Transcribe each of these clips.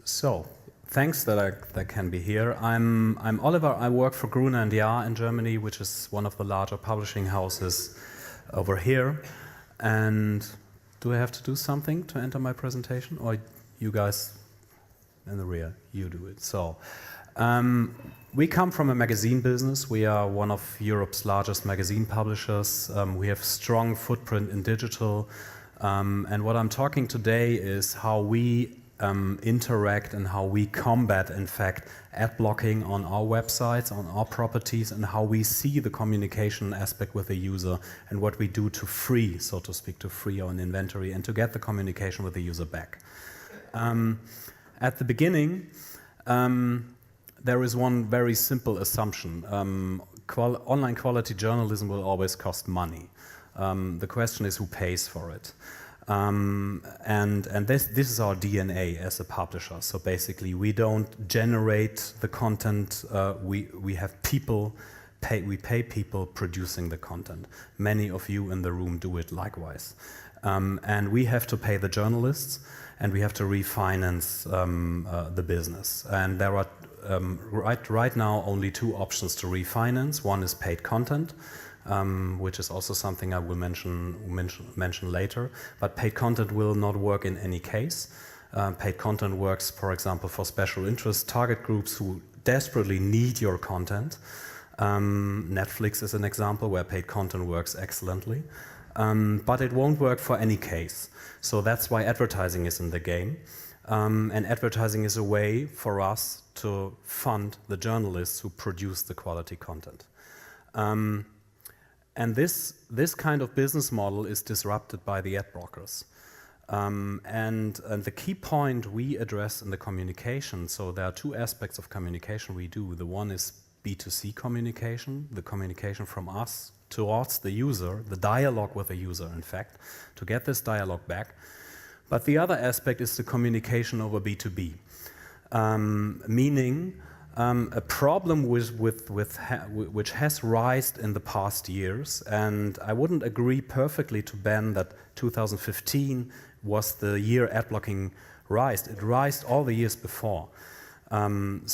So, thanks that I can be here. I'm Oliver. I work for Gruner & Jahr in Germany, which is one of the larger publishing houses over here. And do I have to do something to enter my presentation, or you guys in the rear, you do it? So, we come from a magazine business. We are one of Europe's largest magazine publishers. We have strong footprint in digital. And what I'm talking today is how we interact and how we combat, in fact, ad blocking on our websites, on our properties, and how we see the communication aspect with the user and what we do to free, so to speak, to free our inventory and to get the communication with the user back. At the beginning, there is one very simple assumption. Online quality journalism will always cost money. The question is who pays for it. And this is our DNA as a publisher. So basically, we don't generate the content. We have people we pay people producing the content. Many of you in the room do it likewise. And we have to pay the journalists, and we have to refinance the business. And there are right now only two options to refinance. One is paid content, which is also something I will mention later. But paid content will not work in any case. Paid content works, for example, for special interest target groups who desperately need your content. Netflix is an example where paid content works excellently. But it won't work for any case. So that's why advertising is in the game. And advertising is a way for us to fund the journalists who produce the quality content. And this kind of business model is disrupted by the AdBlockers. And the key point we address in the communication, so there are two aspects of communication we do. The one is B2C communication, the communication from us towards the user, the dialogue with the user, in fact, to get this dialogue back. But the other aspect is the communication over B2B, meaning a problem which has risen in the past years, and I wouldn't agree perfectly to Ben that 2015 was the year ad blocking rised. It rose all the years before. When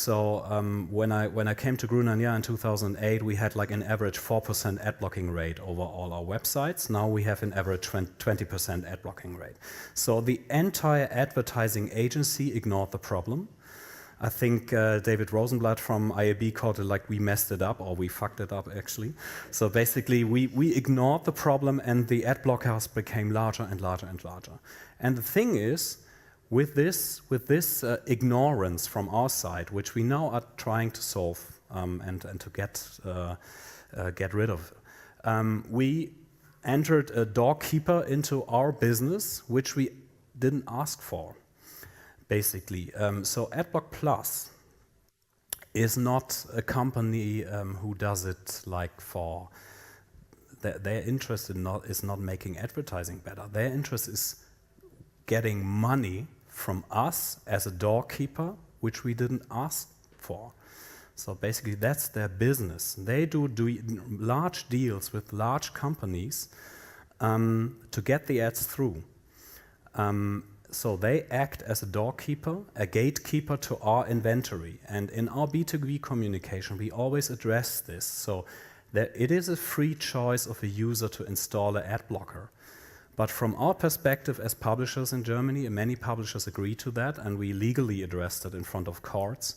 I came to Gruner & Jahr in 2008, we had like an average 4% ad blocking rate over all our websites. Now we have an average 20% ad blocking rate. So the entire advertising agency ignored the problem. I think David Rosenblatt from IAB called it like we messed it up, or we fucked it up actually. So basically we ignored the problem, and the ad blockers became larger and larger and larger. And the thing is, with this ignorance from our side, which we now are trying to solve and to get rid of, we entered a Doorkeeper into our business, which we didn't ask for. Basically, so AdBlock Plus is not a company who does it like for their interest is not making advertising better. Their interest is getting money from us as a Doorkeeper, which we didn't ask for. So basically, that's their business. They do large deals with large companies to get the ads through. So they act as a doorkeeper, a gatekeeper to our inventory. And in our B2B communication, we always address this. So that it is a free choice of a user to install an ad blocker. But from our perspective as publishers in Germany, and many publishers agree to that, and we legally addressed it in front of courts,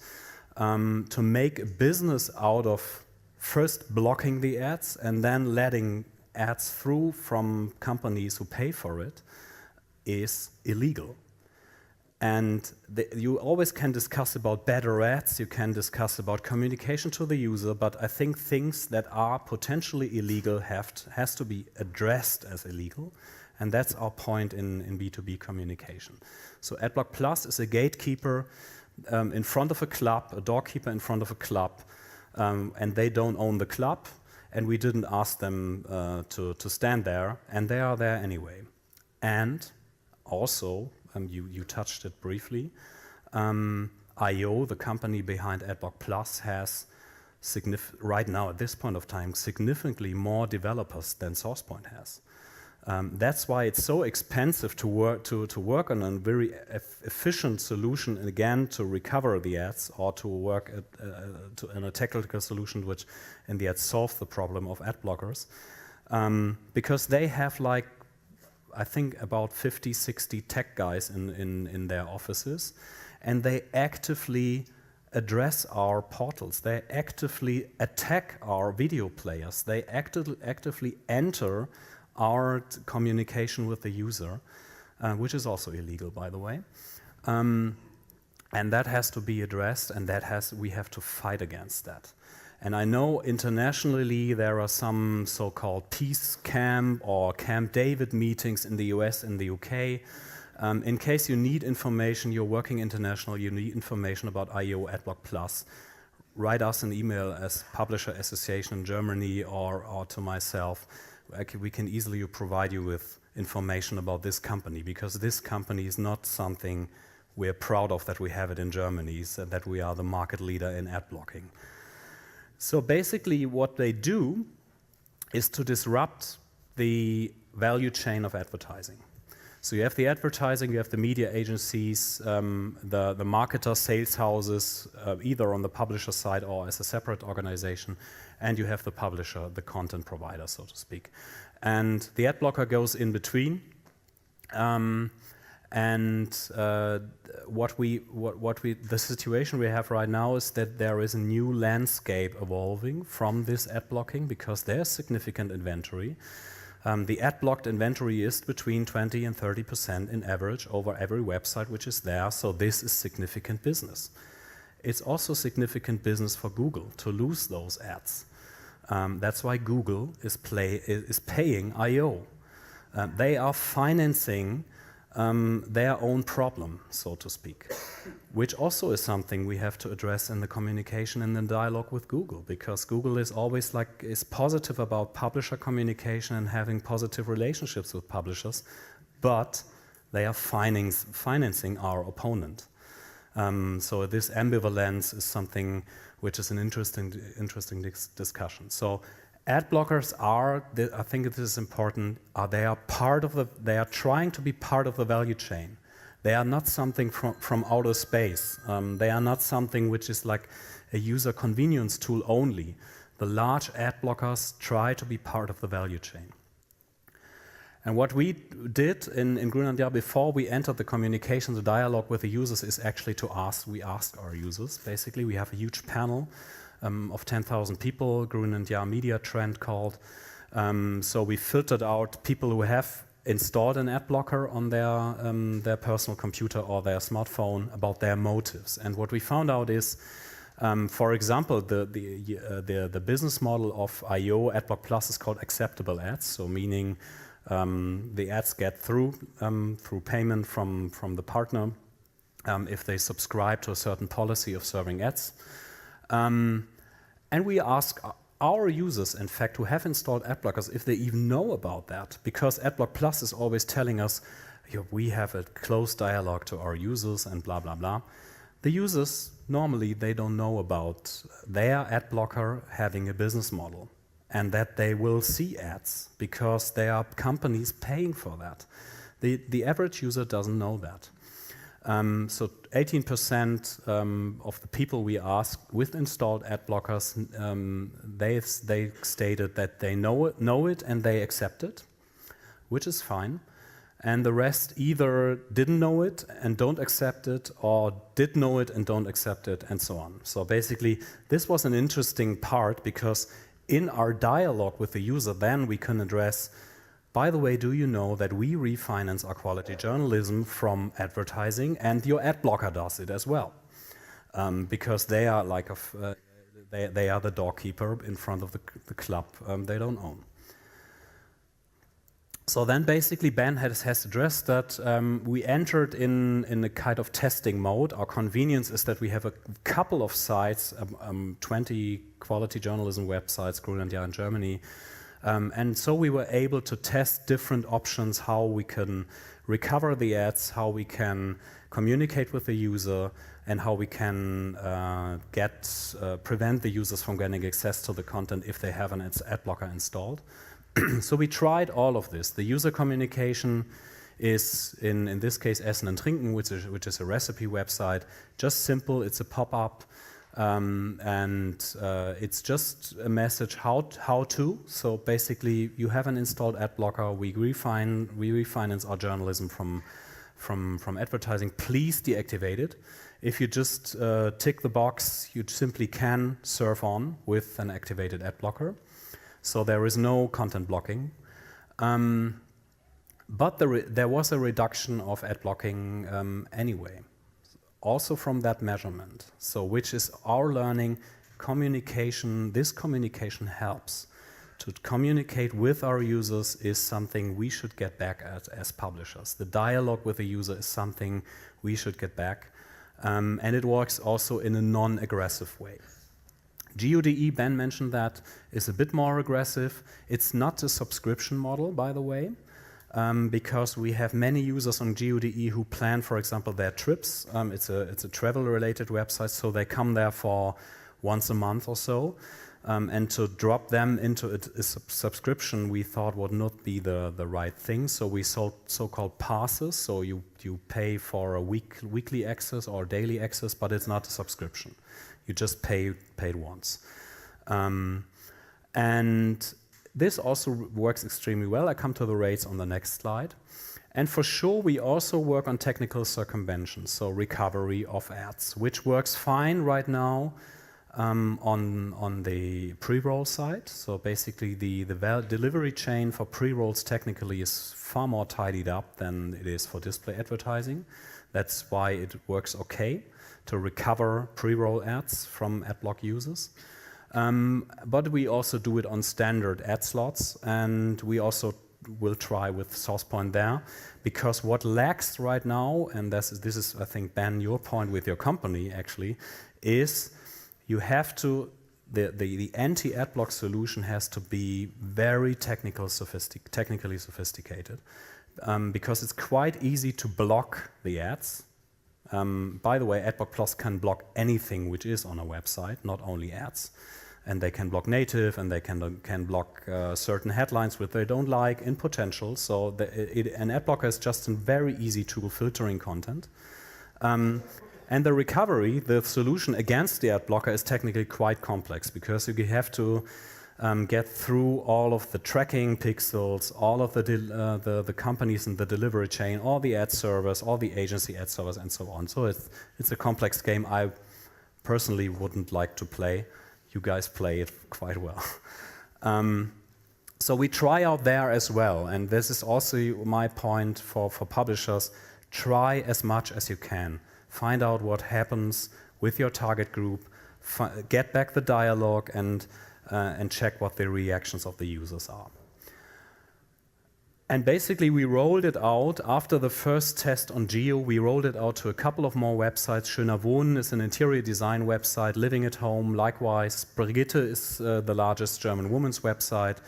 to make a business out of first blocking the ads and then letting ads through from companies who pay for it, is illegal. And you always can discuss about better ads, you can discuss about communication to the user, but I think things that are potentially illegal has to be addressed as illegal, and that's our point in B2B communication. So AdBlock Plus is a gatekeeper in front of a club, a doorkeeper in front of a club, and they don't own the club, and we didn't ask them to stand there, and they are there anyway. And also, you touched it briefly, IO, the company behind AdBlock Plus, has right now at this point of time significantly more developers than SourcePoint has. That's why it's so expensive to work on a very efficient solution, and again, to recover the ads, or to work in a technical solution which in the end solves the problem of ad blockers. Because they have, like, I think about 50, 60 tech guys in their offices, and they actively address our portals. They actively attack our video players. They actively enter our communication with the user, which is also illegal, by the way. And that has to be addressed, and we have to fight against that. And I know internationally there are some so-called peace camp or Camp David meetings in the US and the UK. In case you need information, you're working international, you need information about IO AdBlock Plus, write us an email as Publisher Association in Germany or to myself. We can easily provide you with information about this company, because this company is not something we're proud of that we have it in Germany, so that we are the market leader in ad blocking. So basically what they do is to disrupt the value chain of advertising. So you have the advertising, you have the media agencies, the marketer, sales houses, either on the publisher side or as a separate organization, and you have the publisher, the content provider, so to speak. And the ad blocker goes in between. The situation we have right now is that there is a new landscape evolving from this ad blocking, because there's significant inventory. The ad-blocked inventory is between 20 and 30% in average over every website which is there, so this is significant business. It's also significant business for Google to lose those ads. That's why Google is paying I.O. They are financing their own problem, so to speak, which also is something we have to address in the communication and the dialogue with Google, because Google is always is positive about publisher communication and having positive relationships with publishers, but they are financing our opponent. So this ambivalence is something which is an interesting discussion. So ad blockers are, I think it is important, they are trying to be part of the value chain. They are not something from outer space. They are not something which is like a user convenience tool only. The large ad blockers try to be part of the value chain. And what we did in Grün & Jahr before we entered the communication, the dialogue with the users, is actually we asked our users. Basically, we have a huge panel of 10,000 people, Grün & Jahr Media Trend called. So we filtered out people who have installed an ad blocker on their personal computer or their smartphone about their motives. And what we found out is, for example, the business model of IO AdBlock Plus is called acceptable ads, so meaning the ads get through payment from the partner if they subscribe to a certain policy of serving ads. And we ask our users, in fact, who have installed ad blockers, if they even know about that, because AdBlock Plus is always telling us, we have a close dialogue to our users and blah, blah, blah. The users, normally, they don't know about their ad blocker having a business model and that they will see ads because there are companies paying for that. The average user doesn't know that. So 18% of the people we asked with installed ad blockers, they stated that they know it and they accept it, which is fine. And the rest either didn't know it and don't accept it, or did know it and don't accept it, and so on. So basically, this was an interesting part, because in our dialogue with the user, then we can address, by the way, do you know that we refinance our quality journalism from advertising, and your ad blocker does it as well? Because they are like they are the doorkeeper in front of the club they don't own. So then basically Ben has addressed that. We entered in a kind of testing mode. Our convenience is that we have a couple of sites, 20 quality journalism websites, Grün & Jahr in Germany. And so we were able to test different options, how we can recover the ads, how we can communicate with the user, and how we can prevent the users from getting access to the content if they have an ad blocker installed. So we tried all of this. The user communication is, in this case, Essen und Trinken, which is a recipe website. Just simple, it's a pop-up, and it's just a message how to. So basically, you have an installed ad blocker. We refinance our journalism from advertising. Please deactivate it. If you just tick the box, you simply can surf on with an activated ad blocker. So there is no content blocking. But there was a reduction of ad blocking anyway, also from that measurement. So which is our learning, communication, this communication helps. To communicate with our users is something we should get back at as publishers. The dialogue with the user is something we should get back. And it works also in a non-aggressive way. GEODE, Ben mentioned that, is a bit more aggressive. It's not a subscription model, by the way, because we have many users on GEODE who plan, for example, their trips. It's a travel-related website, so they come there for once a month or so. And to drop them into a subscription, we thought would not be the right thing. So we sold so-called passes. So you pay for a weekly access or daily access, but it's not a subscription. You just paid once. And this also works extremely well. I come to the rates on the next slide. And for sure, we also work on technical circumvention, so recovery of ads, which works fine right now on the pre-roll side. So basically, the delivery chain for pre-rolls technically is far more tidied up than it is for display advertising. That's why it works okay to recover pre-roll ads from AdBlock users. But we also do it on standard ad slots, and we also will try with SourcePoint there, because what lacks right now, and this is I think, Ben, your point with your company actually, is you have to, the anti-AdBlock solution has to be very technically sophisticated, because it's quite easy to block the ads. By the way, AdBlock Plus can block anything which is on a website, not only ads. And they can block native, and they can block certain headlines which they don't like in potential. So an ad blocker is just a very easy tool filtering content. And the recovery, the solution against the ad blocker, is technically quite complex, because you have to get through all of the tracking pixels, all of the companies in the delivery chain, all the ad servers, all the agency ad servers, and so on. So it's a complex game I personally wouldn't like to play. You guys play it quite well. So we try out there as well, and this is also my point for publishers. Try as much as you can. Find out what happens with your target group, get back the dialogue, and check what the reactions of the users are. And basically, we rolled it out after the first test on Geo. We rolled it out to a couple of more websites. Schöner Wohnen is an interior design website, living at home. Likewise, Brigitte is the largest German women's website.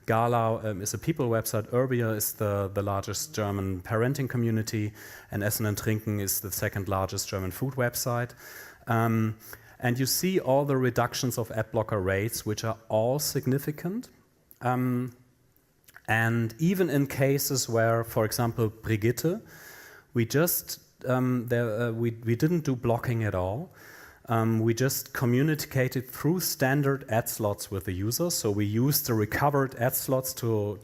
Gala is a people website. Urbia is the largest German parenting community. And Essen und Trinken is the second largest German food website. And you see all the reductions of ad blocker rates, which are all significant. And even in cases where, for example, Brigitte, we just we didn't do blocking at all. We just communicated through standard ad slots with the user. So we used the recovered ad slots to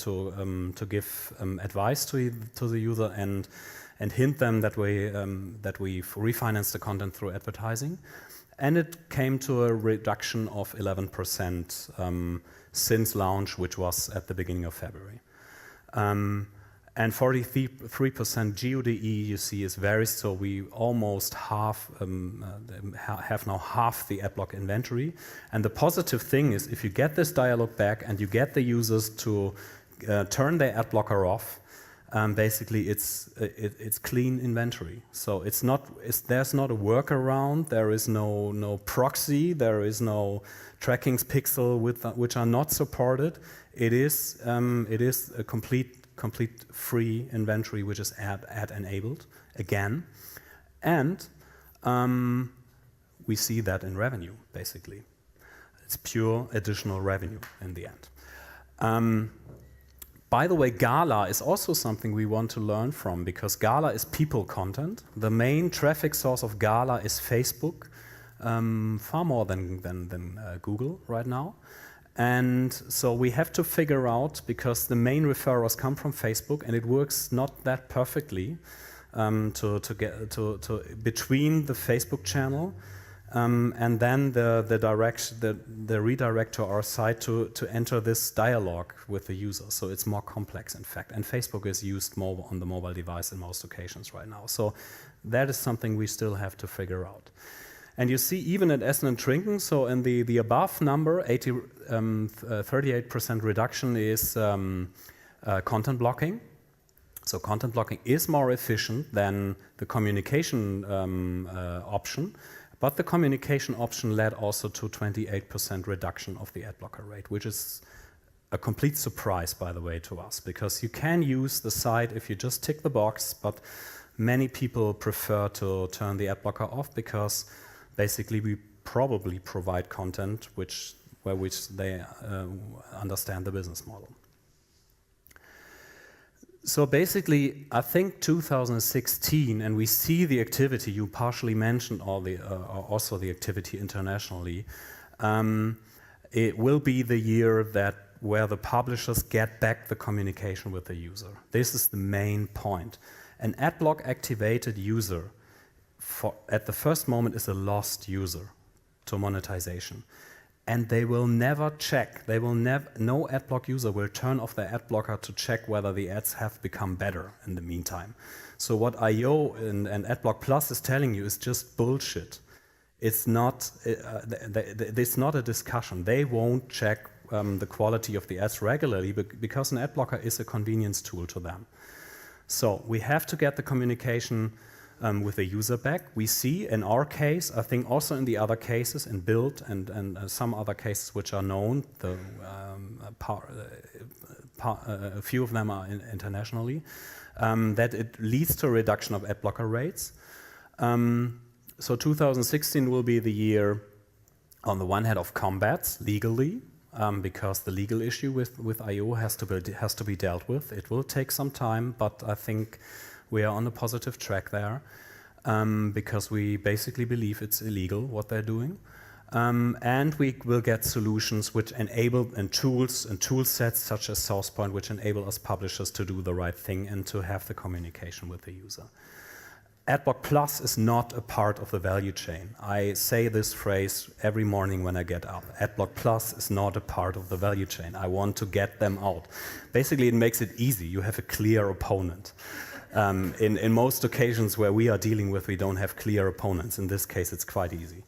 give advice to the user and hint them that we refinance the content through advertising. And it came to a reduction of 11% since launch, which was at the beginning of February. And 43% GEODE, you see, is very, so we almost have now half the AdBlock inventory. And the positive thing is, if you get this dialogue back and you get the users to turn their ad blocker off, basically it's clean inventory. So there's not a workaround, there is no proxy, there is no tracking pixel which are not supported. It is a complete free inventory which is ad enabled again, and we see that in revenue basically. It's pure additional revenue in the end. By the way, Gala is also something we want to learn from, because Gala is people content. The main traffic source of Gala is Facebook, far more than Google right now. And so we have to figure out, because the main referrals come from Facebook, and it works not that perfectly to get between the Facebook channel and then the redirect to our site to enter this dialogue with the user. So it's more complex, in fact. And Facebook is used more on the mobile device in most occasions right now. So that is something we still have to figure out. And you see, even at Essen and Trinken, so in the above number, 38% reduction is content blocking. So content blocking is more efficient than the communication option. But the communication option led also to 28% reduction of the ad blocker rate, which is a complete surprise, by the way, to us, because you can use the site if you just tick the box, but many people prefer to turn the ad blocker off, because basically we probably provide content which they understand the business model. So basically, I think 2016, and we see the activity, you partially mentioned also the activity internationally, it will be the year where the publishers get back the communication with the user. This is the main point. An adblock activated user at the first moment is a lost user to monetization. And they will never check, no adblock user will turn off their ad blocker to check whether the ads have become better in the meantime. So what IO and AdBlock Plus is telling you is just bullshit. It's not a discussion. They won't check the quality of the ads regularly because an ad blocker is a convenience tool to them. So we have to get the communication with the user back. We see in our case, I think also in the other cases, in Build and some other cases which are known, a few of them are internationally, that it leads to a reduction of ad blocker rates. So 2016 will be the year, on the one hand, of combats legally, because the legal issue with IO has to be dealt with. It will take some time, but I think we are on a positive track there, because we basically believe it's illegal what they're doing. And we will get solutions which enable, and tools and tool sets such as SourcePoint, which enable us publishers to do the right thing and to have the communication with the user. AdBlock Plus is not a part of the value chain. I say this phrase every morning when I get up. AdBlock Plus is not a part of the value chain. I want to get them out. Basically, it makes it easy. You have a clear opponent. In most occasions where we are dealing with, we don't have clear opponents. In this case, it's quite easy.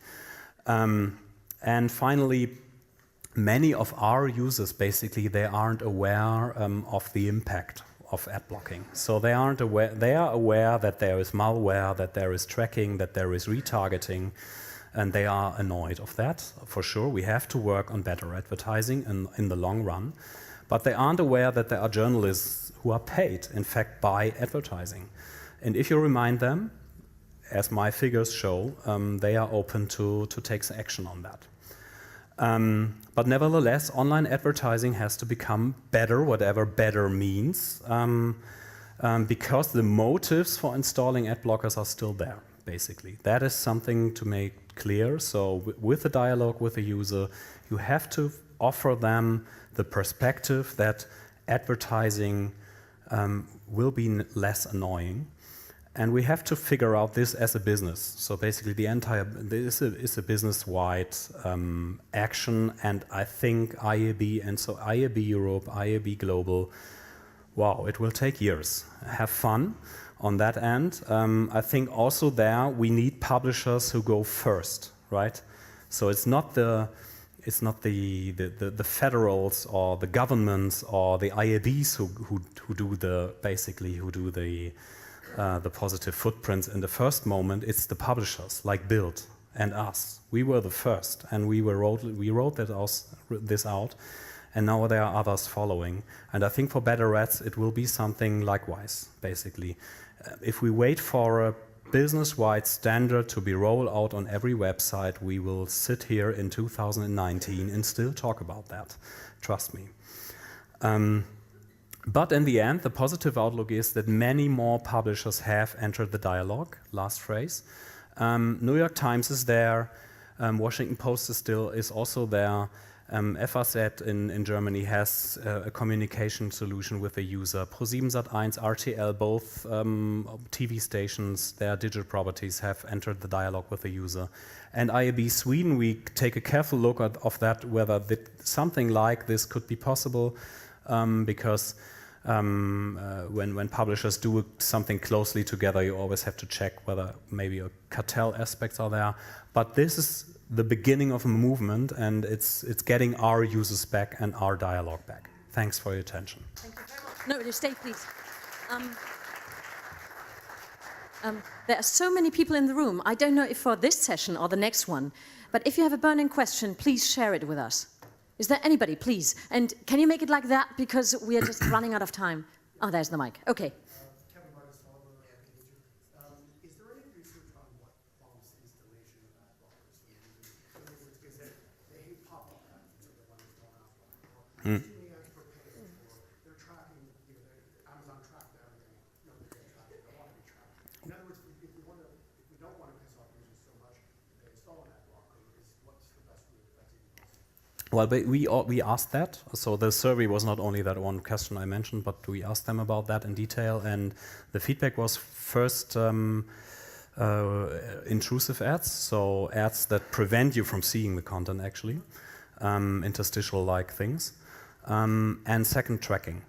And finally, many of our users, basically, they aren't aware of the impact of ad blocking. So they are aware that there is malware, that there is tracking, that there is retargeting, and they are annoyed of that, for sure. We have to work on better advertising in the long run. But they aren't aware that there are journalists who are paid, in fact, by advertising. And if you remind them, as my figures show, they are open to take action on that. But nevertheless, online advertising has to become better, whatever better means, because the motives for installing ad blockers are still there, basically. That is something to make clear. So with the dialogue with the user, you have to offer them the perspective that advertising will be less annoying. And we have to figure out this as a business. So basically this is a business-wide action, and I think IAB, and so IAB Europe, IAB Global, wow, it will take years. Have fun on that end. I think also there we need publishers who go first, right? So it's not the federals or the governments or the IABs who do the positive footprints in the first moment. It's the publishers like Build and us. We were the first, and we wrote this out, and now there are others following. And I think for better ads, it will be something likewise, basically. If we wait for a business-wide standard to be rolled out on every website, we will sit here in 2019 and still talk about that. Trust me. But in the end, the positive outlook is that many more publishers have entered the dialogue, last phrase. New York Times is there, Washington Post is also there, FAZ in Germany has a communication solution with the user. ProSieben Sat.1, RTL, both TV stations, their digital properties have entered the dialogue with the user. And IAB Sweden, we take a careful look of that, whether something like this could be possible, because when publishers do something closely together, you always have to check whether maybe a cartel aspects are there. But this is the beginning of a movement, and it's getting our users back and our dialogue back. Thanks for your attention. Thank you very much. No, just stay, please. There are so many people in the room. I don't know if for this session or the next one, but if you have a burning question, please share it with us. Is there anybody, please? And can you make it like that, because we are just running out of time? Oh, there's the mic. Okay. Is there any research on what prompts installation of AdBlockers? Is it they hate pop-up ads, so they want to go out? Too many ads per page, or they're tracking, Amazon tracked everything. No, they're getting tracked. They don't want to be tracked. In other words, if we don't want to piss off users so much, they install an AdBlocker. What's the best way that's even possible? Well, we asked that. So the survey was not only that one question I mentioned, but we asked them about that in detail. And the feedback was first intrusive ads, so ads that prevent you from seeing the content actually, interstitial-like things. And second, tracking,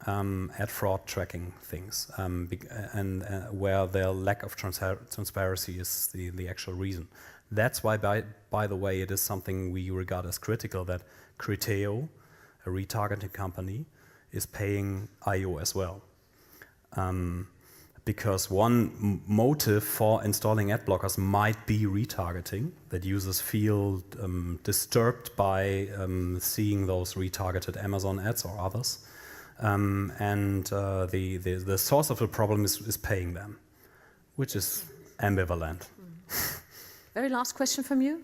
ad fraud tracking things, and where the lack of transparency is the actual reason. That's why, by the way, it is something we regard as critical that Criteo, a retargeting company, is paying IO as well. Because one motive for installing ad blockers might be retargeting, that users feel disturbed by seeing those retargeted Amazon ads or others. And the source of the problem is paying them, which is ambivalent. Very last question from you.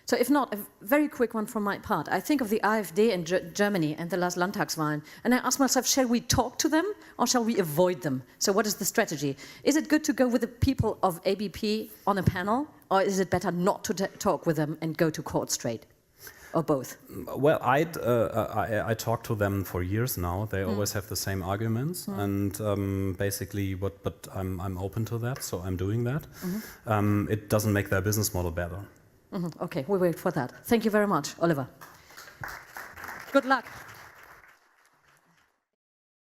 So if not, a very quick one from my part. I think of the AfD in Germany and the last Landtagswahlen, and I ask myself, shall we talk to them or shall we avoid them? So what is the strategy? Is it good to go with the people of ABP on a panel, or is it better not to talk with them and go to court straight? Or both? Well, I talk to them for years now. They always have the same arguments, and basically, but I'm open to that, so I'm doing that. It doesn't make their business model better. Okay, we'll wait for that. Thank you very much, Oliver. Good luck.